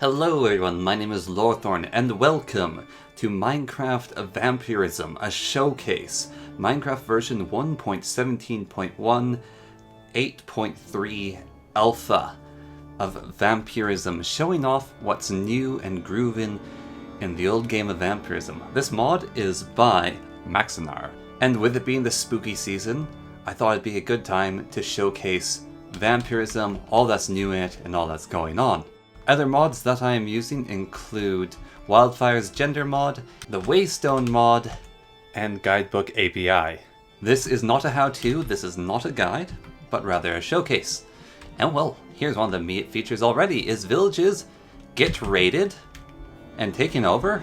Hello everyone, my name is Lorthorn and welcome to Minecraft Vampirism, a showcase. Minecraft version 1.17.1 8.3 alpha of Vampirism, showing off what's new and grooving in the old game of Vampirism. This mod is by MacLeod, and with it being the spooky season, I thought it'd be a good time to showcase Vampirism, all that's new in it, and all that's going on. Other mods that I am using include Wildfire's Gender mod, the Waystone mod, and Guidebook API. This is not a how-to, this is not a guide, but rather a showcase. And well, here's one of the immediate features already, is villages get raided and taken over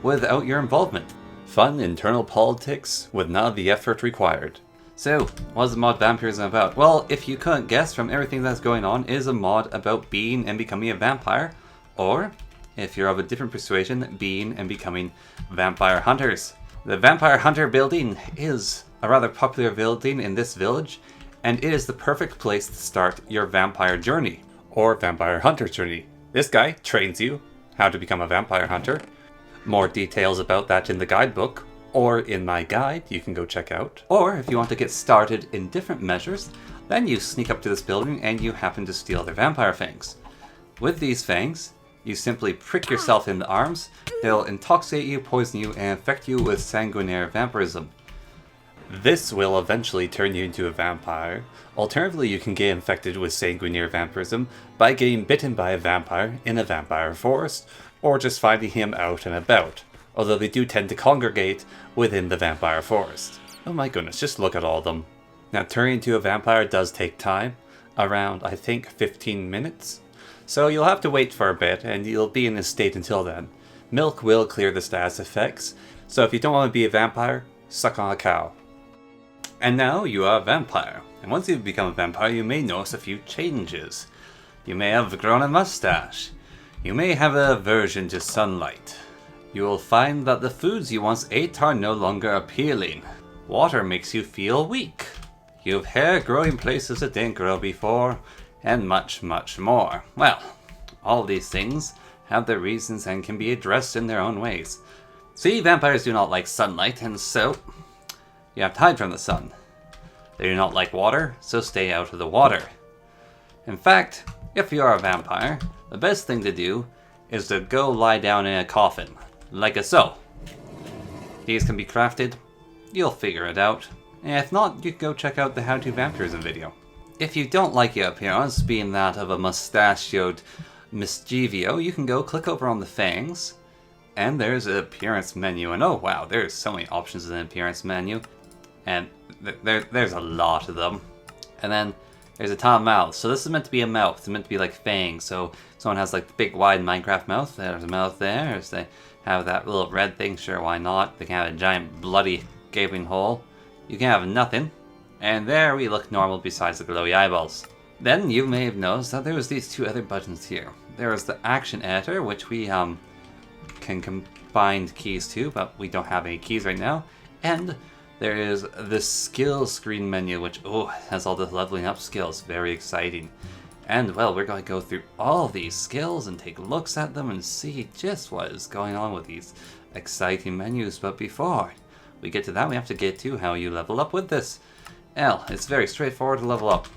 without your involvement. Fun internal politics with none of the effort required. So, what is the mod Vampirism about? Well, if you couldn't guess from everything that's going on, it is a mod about being and becoming a vampire, or, if you're of a different persuasion, being and becoming vampire hunters. The vampire hunter building is a rather popular building in this village, and it is the perfect place to start your vampire journey, or vampire hunter journey. This guy trains you how to become a vampire hunter. More details about that in the guidebook, or in my guide you can go check out. Or if you want to get started in different measures, then you sneak up to this building and you happen to steal their vampire fangs. With these fangs, you simply prick yourself in the arms, they'll intoxicate you, poison you, and infect you with sanguinary vampirism. This will eventually turn you into a vampire. Alternatively, you can get infected with sanguinary vampirism by getting bitten by a vampire in a vampire forest, or just finding him out and about. Although they do tend to congregate within the vampire forest. Oh my goodness, just look at all of them. Now, turning into a vampire does take time, around, I think, 15 minutes. So you'll have to wait for a bit, and you'll be in this state until then. Milk will clear the status effects, so if you don't want to be a vampire, suck on a cow. And now you are a vampire, and once you've become a vampire, you may notice a few changes. You may have grown a mustache. You may have an aversion to sunlight. You will find that the foods you once ate are no longer appealing. Water makes you feel weak. You have hair growing places it didn't grow before, and much, much more. Well, all these things have their reasons and can be addressed in their own ways. See, vampires do not like sunlight, and so you have to hide from the sun. They do not like water, so stay out of the water. In fact, if you are a vampire, the best thing to do is to go lie down in a coffin. Like so. These can be crafted, you'll figure it out, and if not, you can go check out the How to Vampirism video. If you don't like your appearance, being that of a mustachioed mischievio, you can go click over on the Fangs, and there's an appearance menu, and oh wow, there's so many options in the appearance menu, and there's a lot of them. And then there's a ton of mouths, so this is meant to be a mouth, it's meant to be like Fangs, so someone has like the big wide Minecraft mouth, there's a mouth there, as they have that little red thing, sure, why not? They can have a giant bloody gaping hole. You can have nothing. And there we look normal besides the glowy eyeballs. Then you may have noticed that there was these two other buttons here. There is the action editor, which we can combine keys to, but we don't have any keys right now. And there is the skill screen menu, which has all the leveling up skills. Very exciting. And well, we're going to go through all these skills and take looks at them and see just what is going on with these exciting menus. But before we get to that, we have to get to how you level up with this. Well, it's very straightforward to level up.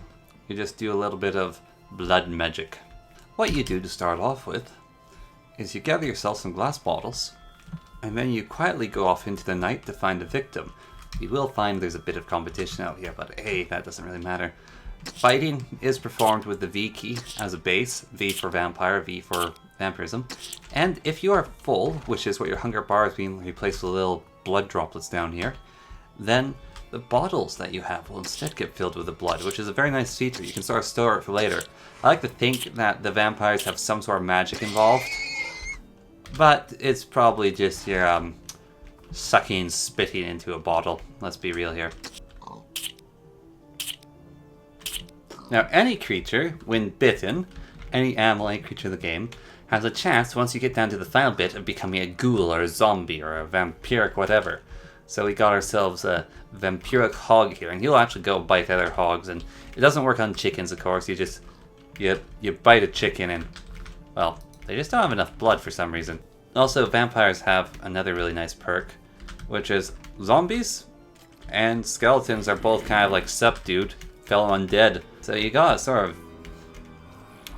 You just do a little bit of blood magic. What you do to start off with is you gather yourself some glass bottles, and then you quietly go off into the night to find a victim. You will find there's a bit of competition out here, but hey, that doesn't really matter. Fighting is performed with the V key as a base, V for vampire, V for vampirism. And if you are full, which is what your hunger bar is being replaced with little blood droplets down here, then the bottles that you have will instead get filled with the blood, which is a very nice feature. You can sort of store it for later. I like to think that the vampires have some sort of magic involved, but it's probably just your sucking and spitting into a bottle. Let's be real here. Now, any creature, when bitten, any animal, any creature in the game, has a chance, once you get down to the final bit, of becoming a ghoul or a zombie or a vampiric whatever. So we got ourselves a vampiric hog here, and he'll actually go bite other hogs, and it doesn't work on chickens, of course. You bite a chicken and, well, They just don't have enough blood for some reason. Also, vampires have another really nice perk, which is zombies and skeletons are both kind of like subdued, fellow undead. So you got a sort of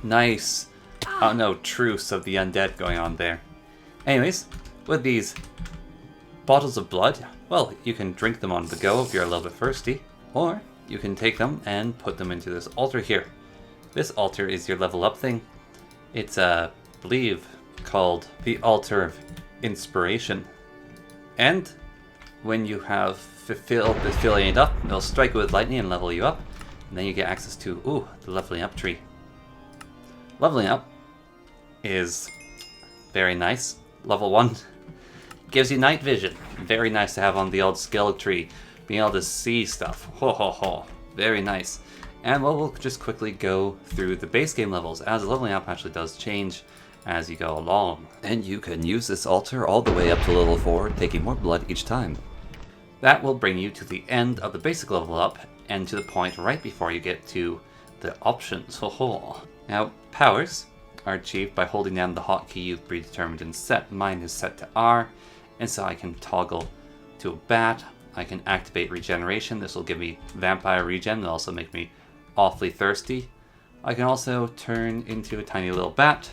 nice, I don't know, truce of the undead going on there. Anyways, with these bottles of blood, well, you can drink them on the go if you're a little bit thirsty, or you can take them and put them into this altar here. This altar is your level up thing. It's, I believe, called the Altar of Inspiration. And when you have filling it up, it'll strike it with lightning and level you up. And then you get access to, the leveling up tree. Leveling up is very nice. Level 1 gives you night vision. Very nice to have on the old skill tree. Being able to see stuff. Ho ho ho. Very nice. And we'll just quickly go through the base game levels, as leveling up actually does change as you go along. And you can use this altar all the way up to level 4, taking more blood each time. That will bring you to the end of the basic level up, and to the point right before you get to the options. Ho ho. Now, powers are achieved by holding down the hotkey you've predetermined and set. Mine is set to R, and so I can toggle to a bat. I can activate regeneration. This will give me vampire regen. It'll also make me awfully thirsty. I can also turn into a tiny little bat,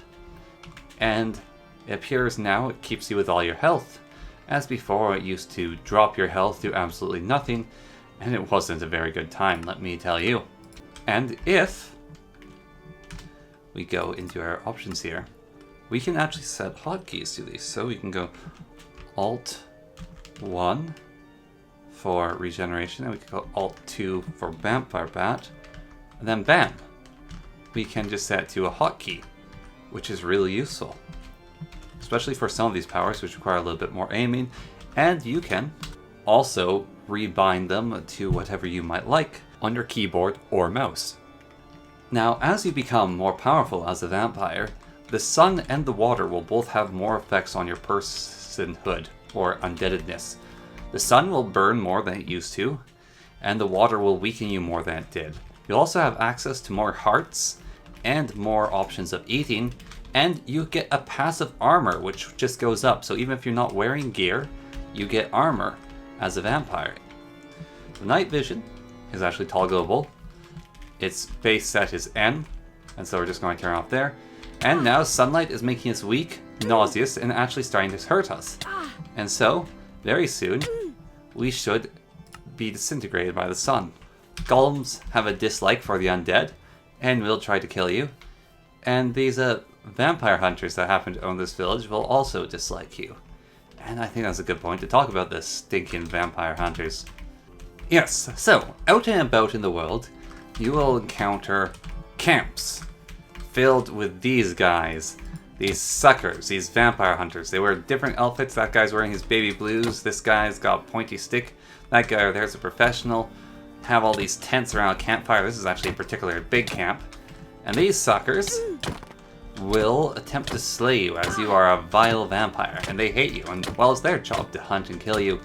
and it appears now it keeps you with all your health. As before, it used to drop your health to absolutely nothing, and it wasn't a very good time, let me tell you. And if we go into our options here, we can actually set hotkeys to these. So we can go Alt 1 for regeneration, and we can go Alt 2 for Vampire Bat, and then bam! We can just set it to a hotkey, which is really useful. Especially for some of these powers, which require a little bit more aiming, and you can also rebind them to whatever you might like on your keyboard or mouse. Now, as you become more powerful as a vampire, the sun and the water will both have more effects on your personhood, or undeadedness. The sun will burn more than it used to, and the water will weaken you more than it did. You'll also have access to more hearts, and more options of eating, and you get a passive armor, which just goes up. So even if you're not wearing gear, you get armor as a vampire. The night vision is actually toggleable. Its base set is N, and so we're just going to turn off there. And now sunlight is making us weak, nauseous, and actually starting to hurt us. And so, very soon, we should be disintegrated by the sun. Golems have a dislike for the undead, and will try to kill you. And these vampire hunters that happen to own this village will also dislike you. And I think that's a good point to talk about this stinking vampire hunters. Yes, so, out and about in the world, you will encounter camps filled with these guys. These suckers, these vampire hunters. They wear different outfits. That guy's wearing his baby blues. This guy's got a pointy stick. That guy over there's a professional. Have all these tents around a campfire. This is actually a particularly big camp. And these suckers will attempt to slay you as you are a vile vampire. And they hate you. And well, it's their job to hunt and kill you.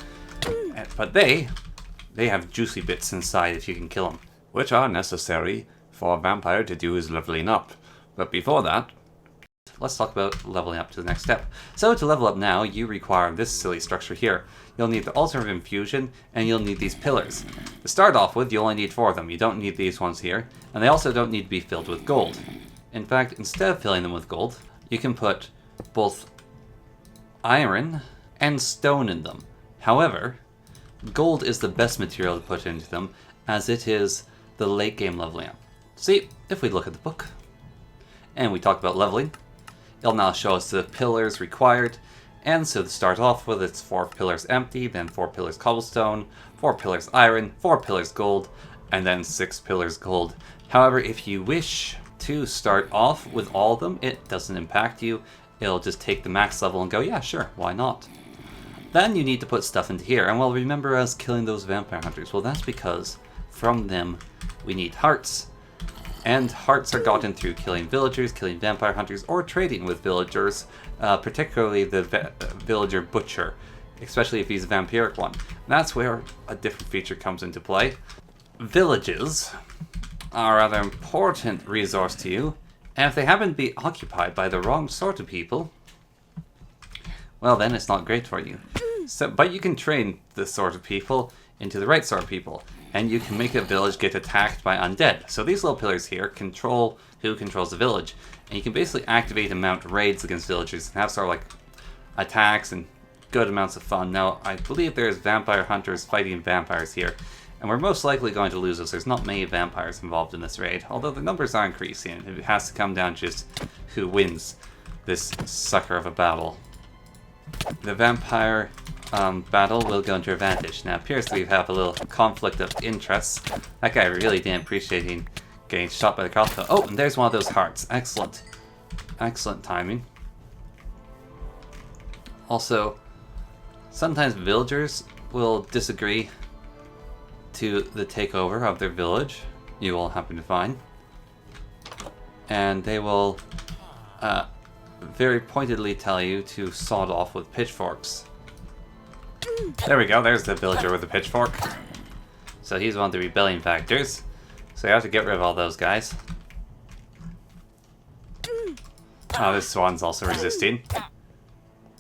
But they have juicy bits inside if you can kill them, which are necessary for a vampire to do his leveling up. But before that, let's talk about leveling up to the next step. So to level up now, you require this silly structure here. You'll need the Altar of Infusion, and you'll need these pillars. To start off with, you only need 4 of them. You don't need these ones here, and they also don't need to be filled with gold. In fact, instead of filling them with gold, you can put both iron and stone in them. However, gold is the best material to put into them, as it is the late game leveling up. See, if we look at the book, and we talk about leveling, it'll now show us the pillars required. And so to start off with, it's 4 pillars empty, then 4 pillars cobblestone, 4 pillars iron, 4 pillars gold, and then 6 pillars gold. However, if you wish to start off with all of them, it doesn't impact you. It'll just take the max level and go, yeah, sure, why not? Then you need to put stuff into here. And well, remember us killing those vampire hunters. Well, that's because from them we need hearts. And hearts are gotten through killing villagers, killing vampire hunters, or trading with villagers, particularly the villager butcher, especially if he's a vampiric one. And that's where a different feature comes into play. Villages are a rather important resource to you, And if they happen to be occupied by the wrong sort of people, well then it's not great for you. So, but you can train this sort of people into the right sort of people, and you can make a village get attacked by undead. So these little pillars here control who controls the village, and you can basically activate and mount raids against villagers and have sort of like attacks and good amounts of fun. Now, I believe there's vampire hunters fighting vampires here, and we're most likely going to lose this. There's not many vampires involved in this raid, although the numbers are increasing. It has to come down to just who wins this sucker of a battle. The vampire battle will go into advantage. Now, it appears that we have a little conflict of interests. That guy really didn't appreciate getting shot by the crossbow. Oh, and there's one of those hearts. Excellent. Excellent timing. Also, sometimes villagers will disagree to the takeover of their village, you will happen to find. And they will very pointedly tell you to sawed off with pitchforks. There we go, there's the villager with the pitchfork. So he's one of the rebellion factors. So you have to get rid of all those guys. Oh, this swan's also resisting.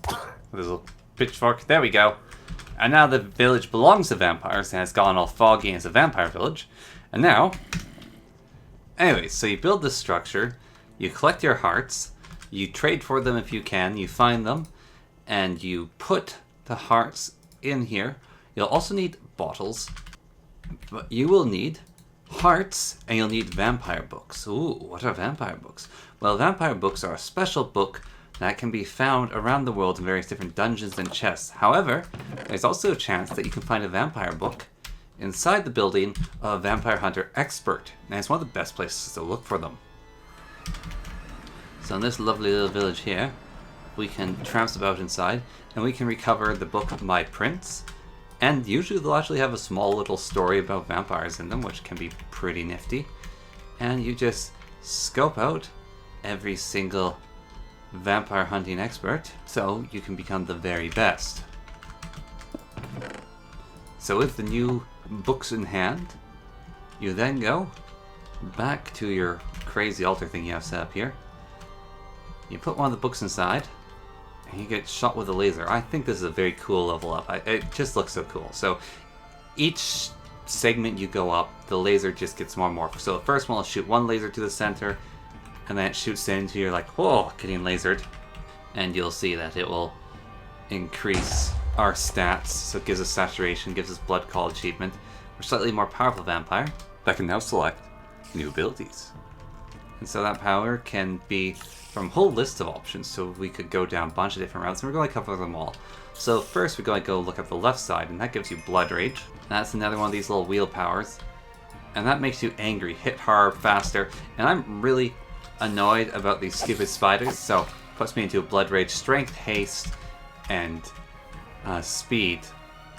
With his little pitchfork. There we go. And now the village belongs to vampires and has gone all foggy as a vampire village. And now... Anyway, so you build this structure, you collect your hearts, you trade for them if you can, you find them, and you put the hearts in here. You'll also need bottles, but you will need hearts, and you'll need vampire books. Ooh, what are vampire books? Well, vampire books are a special book that can be found around the world in various different dungeons and chests. However, there's also a chance that you can find a vampire book inside the building of a vampire hunter expert, and it's one of the best places to look for them. So in this lovely little village here, we can tramp about inside, and we can recover the book My Prince, and usually they'll actually have a small little story about vampires in them, which can be pretty nifty. And you just scope out every single vampire hunting expert, so you can become the very best. So with the new books in hand, you then go back to your crazy altar thing you have set up here. You put one of the books inside, and you get shot with a laser. I think this is a very cool level up. It just looks so cool. So each segment you go up, the laser just gets more and more. So the first one will shoot one laser to the center, and then it shoots into you're like, whoa, getting lasered. And you'll see that it will increase our stats. So it gives us saturation, gives us blood call achievement. We're slightly more powerful vampire that can now select new abilities. And so that power can be from a whole list of options. So we could go down a bunch of different routes, and we're going to cover them all. So first we're going to go look at the left side, and that gives you Blood Rage. That's another one of these little wheel powers. And that makes you angry, hit hard, faster. And I'm really annoyed about these stupid spiders, so puts me into a Blood Rage. Strength, haste, and speed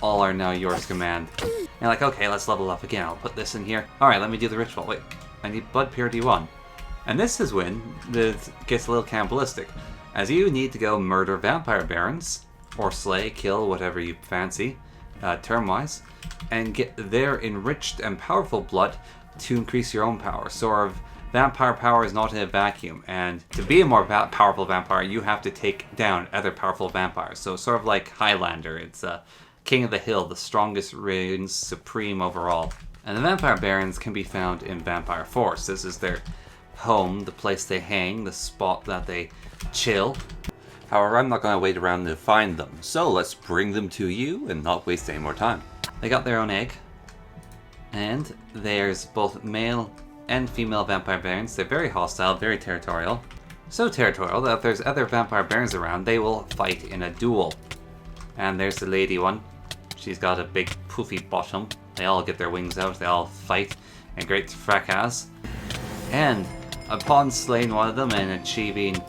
all are now yours command. And like, okay, let's level up again. I'll put this in here. Alright, let me do the ritual. Wait, I need Blood Purity 1. And this is when it gets a little cannibalistic, as you need to go murder vampire barons, or slay, kill, whatever you fancy, term-wise, and get their enriched and powerful blood to increase your own power. Sort of, vampire power is not in a vacuum, and to be a more powerful vampire, you have to take down other powerful vampires. So sort of like Highlander, it's King of the Hill, the strongest reigns supreme overall. And the vampire barons can be found in Vampire Force. This is their home, the place they hang, the spot that they chill. However, I'm not going to wait around to find them, so let's bring them to you and not waste any more time. They got their own egg, and there's both male and female vampire barons. They're very hostile, very territorial. So territorial that if there's other vampire barons around, they will fight in a duel. And there's the lady one. She's got a big poofy bottom. They all get their wings out, they all fight in great fracas. And upon slaying one of them and achieving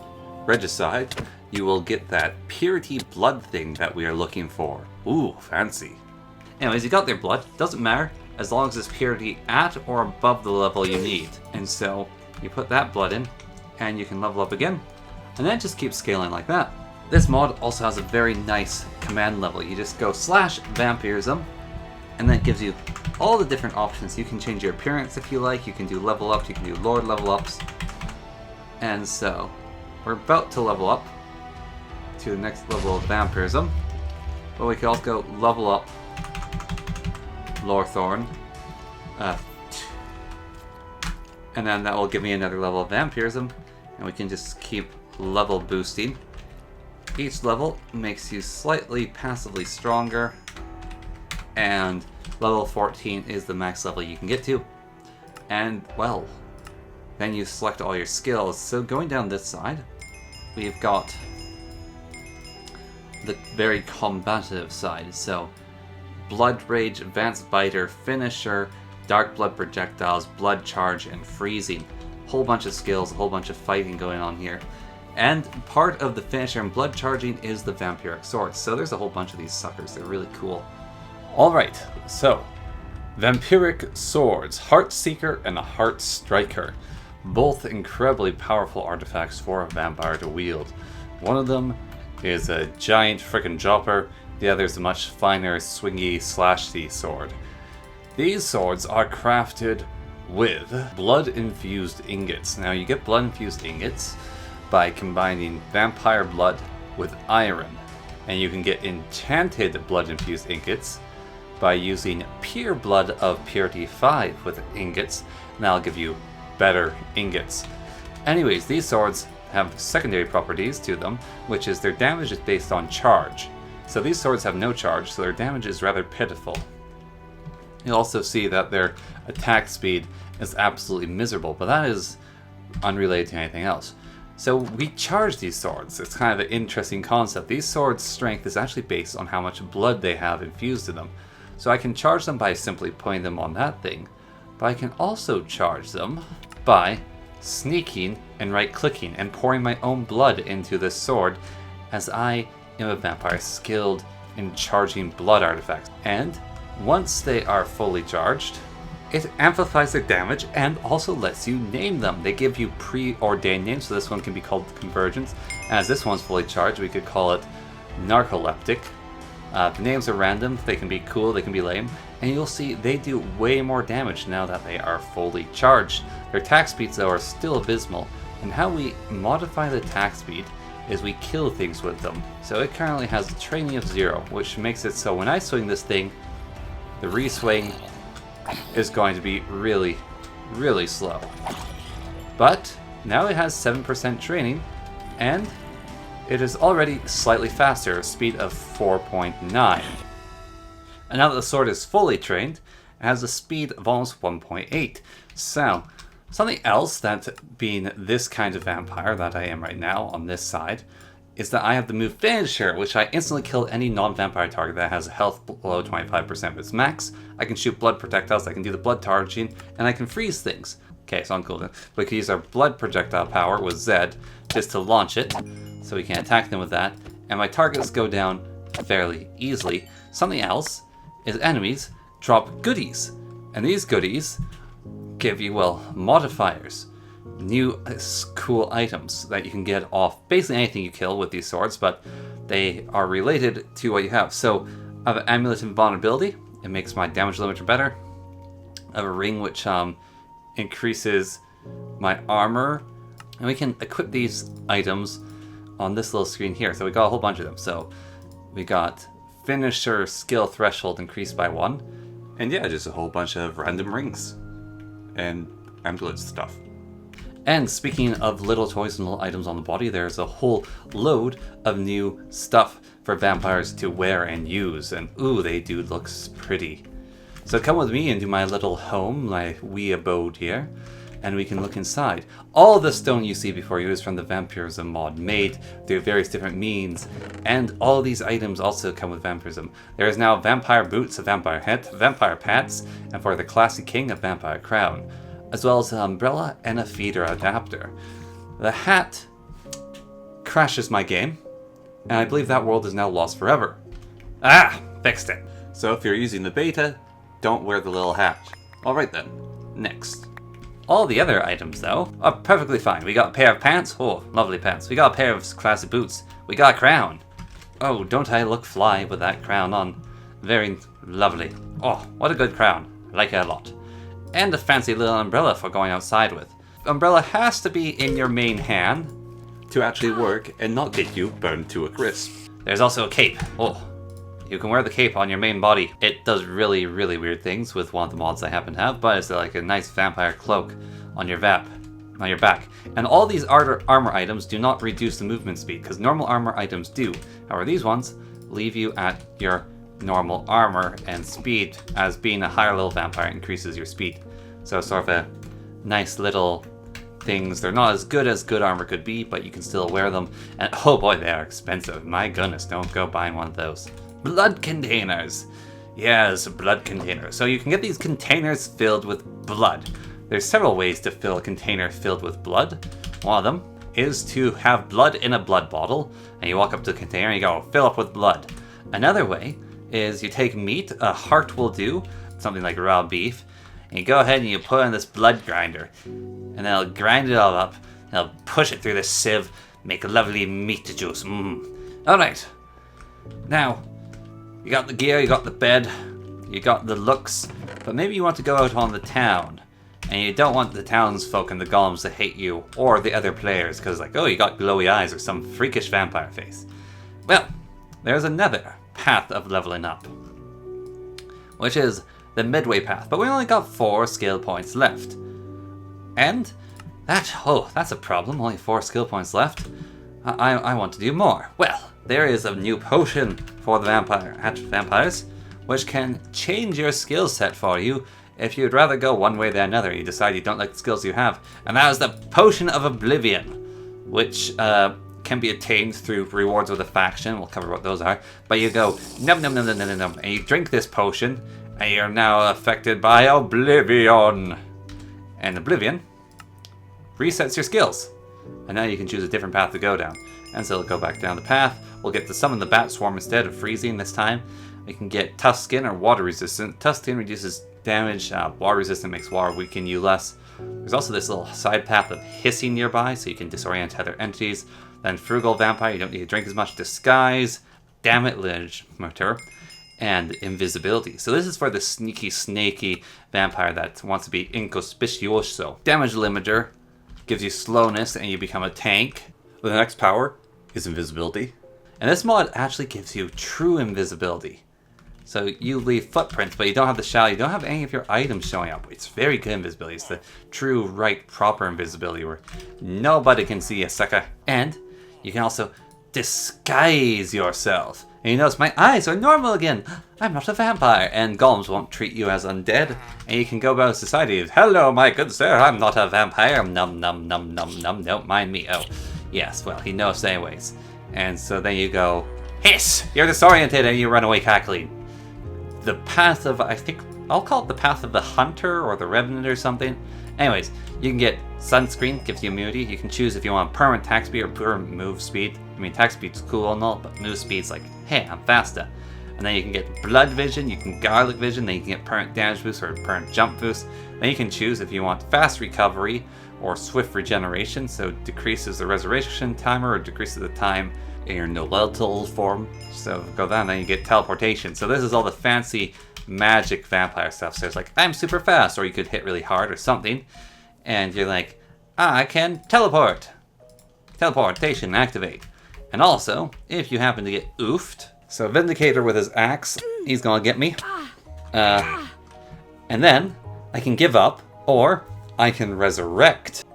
regicide, you will get that purity blood thing that we are looking for. Ooh, fancy. Anyways, you got their blood. Doesn't matter as long as it's purity at or above the level you need. And so you put that blood in, and you can level up again. And then it just keeps scaling like that. This mod also has a very nice command level. You just go /vampirism, and then it gives you all the different options. You can change your appearance if you like, you can do level ups, you can do lord level ups. And so, we're about to level up to the next level of Vampirism. But we can also go level up Lorthorn. And then that will give me another level of Vampirism. And we can just keep level boosting. Each level makes you slightly passively stronger. And level 14 is the max level you can get to. And, well, then you select all your skills. So going down this side, we've got the very combative side. So, Blood Rage, Advanced Biter, Finisher, Dark Blood Projectiles, Blood Charge, and Freezing. Whole bunch of skills, a whole bunch of fighting going on here. And part of the Finisher and Blood Charging is the Vampiric Swords. So there's a whole bunch of these suckers. They're really cool. Alright, so Vampiric Swords, Heartseeker and a Heart Striker. Both incredibly powerful artifacts for a vampire to wield. One of them is a giant frickin' jopper, the other is a much finer, swingy, slashy sword. These swords are crafted with blood-infused ingots. Now you get blood-infused ingots by combining vampire blood with iron. And you can get enchanted blood-infused ingots by using pure blood of purity 5 with ingots, and that'll give you better ingots. Anyways, these swords have secondary properties to them, which is their damage is based on charge. So these swords have no charge, so their damage is rather pitiful. You'll also see that their attack speed is absolutely miserable, but that is unrelated to anything else. So we charge these swords. It's kind of an interesting concept. These swords' strength is actually based on how much blood they have infused in them. So I can charge them by simply putting them on that thing, but I can also charge them by sneaking and right-clicking and pouring my own blood into this sword, as I am a vampire skilled in charging blood artifacts. And once they are fully charged, it amplifies their damage and also lets you name them. They give you preordained names, so this one can be called Convergence. As this one's fully charged, we could call it Narcoleptic. The names are random, they can be cool, they can be lame, and you'll see they do way more damage now that they are fully charged. Their attack speeds though are still abysmal, and how we modify the attack speed is we kill things with them. So it currently has a training of 0, which makes it so when I swing this thing, the re-swing is going to be really, really slow. But now it has 7% training, and it is already slightly faster, a speed of 4.9. And now that the sword is fully trained, it has a speed of almost 1.8. So, something else that being this kind of vampire that I am right now on this side, is that I have the move Finisher, which I instantly kill any non-vampire target that has health below 25% of its max. I can shoot blood projectiles, I can do the blood charging, and I can freeze things. Okay, so I'm cool. We can use our blood projectile power with Z just to launch it, so we can attack them with that, and my targets go down fairly easily. Something else is enemies drop goodies, and these goodies give you, well, modifiers. New cool items that you can get off basically anything you kill with these swords, but they are related to what you have. So I have an Amulet of Invulnerability, it makes my damage limiter better. I have a ring which increases my armor, and we can equip these items on this little screen here. So we got a whole bunch of them. So we got Finisher skill threshold increased by 1, and yeah, just a whole bunch of random rings and amulet stuff. And speaking of little toys and little items on the body, there's a whole load of new stuff for vampires to wear and use, and ooh, they do look pretty. So come with me into my little home, my wee abode here, and we can look inside. All the stone you see before you is from the Vampirism mod, made through various different means, and all of these items also come with Vampirism. There is now vampire boots, a vampire hat, vampire pants, and for the classy king, a vampire crown, as well as an umbrella and a feeder adapter. The hat crashes my game, and I believe that world is now lost forever. Ah, fixed it. So if you're using the beta, don't wear the little hat. Alright then, next. All the other items, though, are perfectly fine. We got a pair of pants. Oh, lovely pants. We got a pair of classic boots. We got a crown. Oh, don't I look fly with that crown on? Very lovely. Oh, what a good crown. I like it a lot. And a fancy little umbrella for going outside with. umbrella has to be in your main hand to actually work and not get you burned to a crisp. There's also a cape. Oh, you can wear the cape on your main body. It does really, really weird things with one of the mods I happen to have, but it's like a nice vampire cloak on your back. And all these armor items do not reduce the movement speed, because normal armor items do. However, these ones leave you at your normal armor and speed, as being a higher level vampire increases your speed. So sort of a nice little things. They're not as good armor could be, but you can still wear them. And oh boy, they are expensive. My goodness, don't go buying one of those. Blood containers. Yes, blood containers. So you can get these containers filled with blood. There's several ways to fill a container filled with blood. One of them is to have blood in a blood bottle, and you walk up to the container and you go, fill up with blood. Another way is you take meat, a heart will do, something like raw beef, and you go ahead and you put it in this blood grinder, and then it'll grind it all up, and it'll push it through the sieve, make a lovely meat juice. Alright, now, you got the gear, you got the bed, you got the looks, but maybe you want to go out on the town, and you don't want the townsfolk and the golems to hate you, or the other players, because like, oh, you got glowy eyes or some freakish vampire face. Well, there's another path of leveling up, which is the midway path, but we only got 4 skill points left. And that's a problem, only 4 skill points left. I want to do more. Well, there is a new potion for the vampires, which can change your skill set for you if you'd rather go one way than another. You decide you don't like the skills you have, and that is the Potion of Oblivion, which can be attained through rewards with a faction. We'll cover what those are. But you go num num num num num num, and you drink this potion, and you're now affected by Oblivion. And Oblivion resets your skills, and now you can choose a different path to go down. And so we'll go back down the path. We'll get to summon the bat swarm instead of freezing this time. We can get tough skin or water resistant. Tough skin reduces damage. Water resistant makes water weaken you less. There's also this little side path of hissing nearby, so you can disorient other entities. Then Frugal Vampire, you don't need to drink as much. Disguise, damage limiter, and Invisibility. So this is for the sneaky, snaky vampire that wants to be inconspicuoso. Damage limiter gives you slowness and you become a tank. The next power is Invisibility. And this mod actually gives you true invisibility. So you leave footprints, but you don't have the shadow, you don't have any of your items showing up. It's very good invisibility. It's the true, right, proper invisibility where nobody can see you, sucker. And you can also disguise yourself. And you notice my eyes are normal again. I'm not a vampire. And golems won't treat you as undead. And you can go about society as, hello, my good sir, I'm not a vampire. Num, num, num, num, num, don't mind me. Oh, yes, well, he knows anyways. And so then you go, hiss, you're disoriented, and you run away cackling. The path of, I think, I'll call it the path of the hunter or the revenant or something. Anyways, you can get sunscreen, gives you immunity. You can choose if you want permanent attack speed or permanent move speed. I mean, attack speed's cool and all, but move speed's like, hey, I'm faster. And then you can get blood vision, you can garlic vision, then you can get permanent damage boost or permanent jump boost. Then you can choose if you want fast recovery or swift regeneration, so decreases the resurrection timer or decreases the time in your Noletal form. So go down, then you get teleportation. So this is all the fancy magic vampire stuff. So it's like, I'm super fast, or you could hit really hard or something, and you're like, I can teleport. Teleportation activate. And also, if you happen to get oofed, so Vindicator with his axe, he's gonna get me. And then I can give up, or I can resurrect.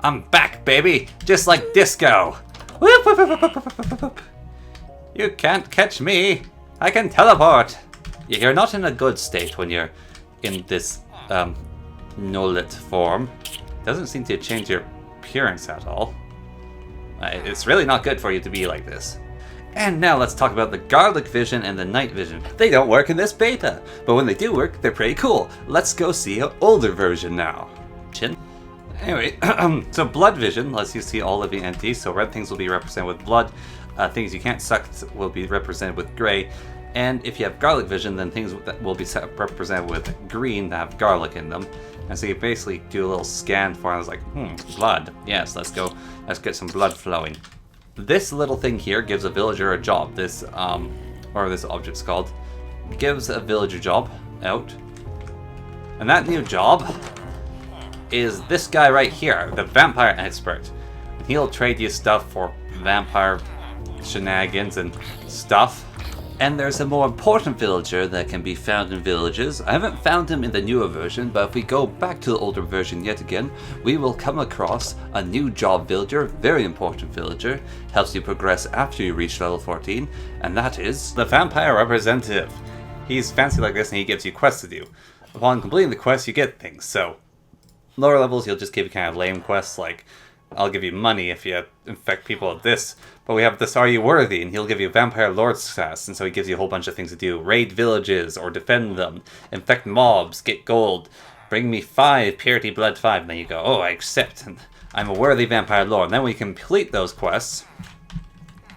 I'm back, baby, just like disco. Whoop, whoop, whoop, whoop, whoop, whoop, whoop. You can't catch me. I can teleport. You're not in a good state when you're in this Nolet form. It doesn't seem to change your appearance at all. It's really not good for you to be like this. And now let's talk about the garlic vision and the night vision. They don't work in this beta, but when they do work, they're pretty cool. Let's go see an older version now. Chin. Anyway, so blood vision lets you see all living entities. So red things will be represented with blood. Things you can't suck will be represented with gray. And if you have garlic vision, then things that will be represented with green that have garlic in them. And so you basically do a little scan for it. I was like, blood. Yes, let's go. Let's get some blood flowing. This little thing here gives a villager a job. This, or this object's called, gives a villager job out. And that new job is this guy right here, the vampire expert. He'll trade you stuff for vampire shenanigans and stuff. And there's a more important villager that can be found in villages. I haven't found him in the newer version, but if we go back to the older version yet again, we will come across a new job villager, very important villager, helps you progress after you reach level 14, and that is the vampire representative. He's fancy like this and he gives you quests to do. Upon completing the quest, you get things, so lower levels he'll just give you kind of lame quests like, I'll give you money if you infect people with this. But we have this Are You Worthy? And he'll give you Vampire Lord status. And so he gives you a whole bunch of things to do. Raid villages or defend them. Infect mobs. Get gold. Bring me 5 Purity Blood 5. And then you go, oh, I accept. And I'm a worthy Vampire Lord. And then we complete those quests.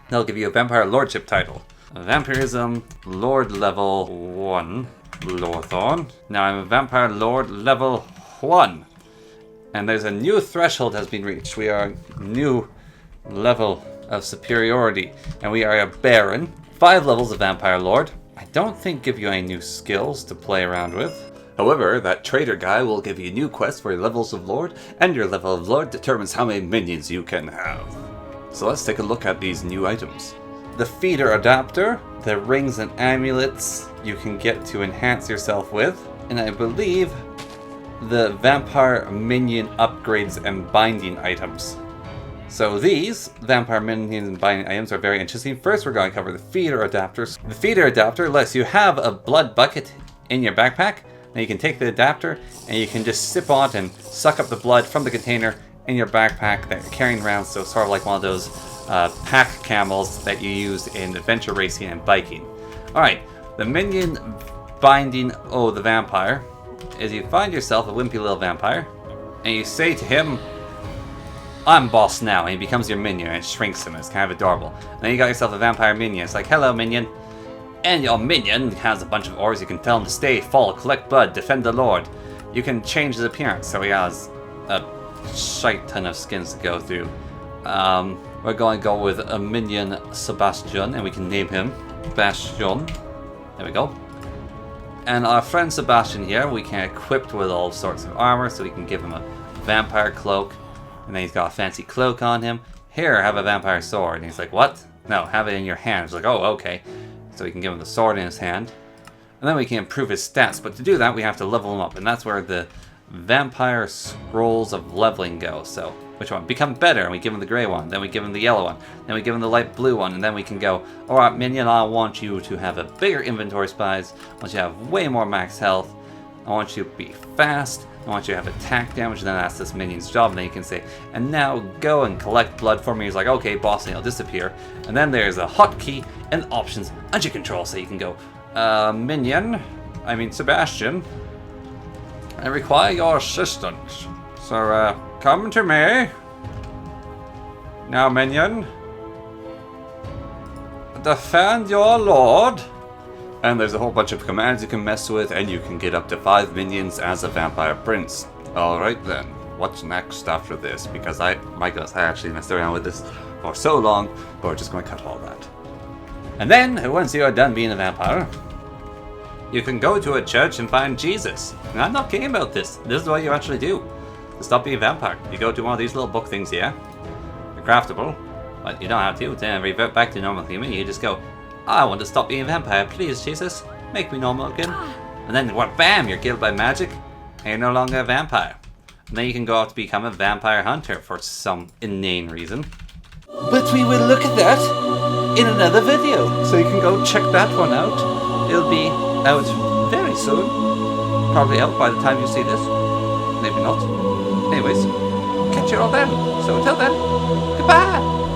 They'll give you a Vampire Lordship title. Vampirism Lord level 1. Lorthorn. Now I'm a Vampire Lord level 1. And there's a new threshold has been reached. We are a new level of superiority. And we are a Baron. 5 levels of Vampire Lord. I don't think give you any new skills to play around with. However, that trader guy will give you new quests for your levels of Lord. And your level of Lord determines how many minions you can have. So let's take a look at these new items. The feeder adapter. The rings and amulets you can get to enhance yourself with. And I believe the vampire minion upgrades and binding items. So these vampire minion and binding items are very interesting. First we're going to cover the feeder adapters. The feeder adapter lets you have a blood bucket in your backpack. Now you can take the adapter and you can just sip on it and suck up the blood from the container in your backpack that you're carrying around. So sort of like one of those pack camels that you use in adventure racing and biking. Alright, the minion binding the vampire is you find yourself a wimpy little vampire, and you say to him, I'm boss now, and he becomes your minion, and it shrinks him. It's kind of adorable. And then you got yourself a vampire minion. It's like, hello minion. And your minion has a bunch of ores. You can tell him to stay, fall, collect blood, defend the Lord. You can change his appearance, so he has a shite ton of skins to go through. We're going to go with a minion Sebastian, and we can name him Bastion. There we go. And our friend Sebastian here, we can equip with all sorts of armor, so we can give him a vampire cloak. And then he's got a fancy cloak on him. Here, have a vampire sword. And he's like, what? No, have it in your hand. He's like, oh, okay. So we can give him the sword in his hand. And then we can improve his stats. But to do that, we have to level him up. And that's where the vampire scrolls of leveling go. So, which one? Become better. And we give him the gray one. Then we give him the yellow one. Then we give him the light blue one. And then we can go, alright, minion, I want you to have a bigger inventory space. I want you to have way more max health. I want you to be fast. I want you to have attack damage. And then that's this minion's job. And then you can say, and now go and collect blood for me. He's like, okay, boss, and he'll disappear. And then there's a hotkey and options under control. So you can go, Sebastian, I require your assistance. So, come to me. Now, minion. Defend your lord. And there's a whole bunch of commands you can mess with, and you can get up to 5 minions as a vampire prince. Alright then, what's next after this? Because my goodness, I actually messed around with this for so long, but we're just going to cut all that. And then, once you are done being a vampire, you can go to a church and find Jesus. And I'm not kidding about this. This is what you actually do to stop being a vampire. You go to one of these little book things here. They're craftable, but you don't have to. Then revert back to normal human. You just go, I want to stop being a vampire. Please, Jesus, make me normal again. And then, bam, you're killed by magic, and you're no longer a vampire. And then you can go out to become a vampire hunter for some inane reason. But we will look at that in another video. So you can go check that one out. It'll be out very soon. Probably out by the time you see this. Maybe not. Anyways, catch you all then. So until then, goodbye.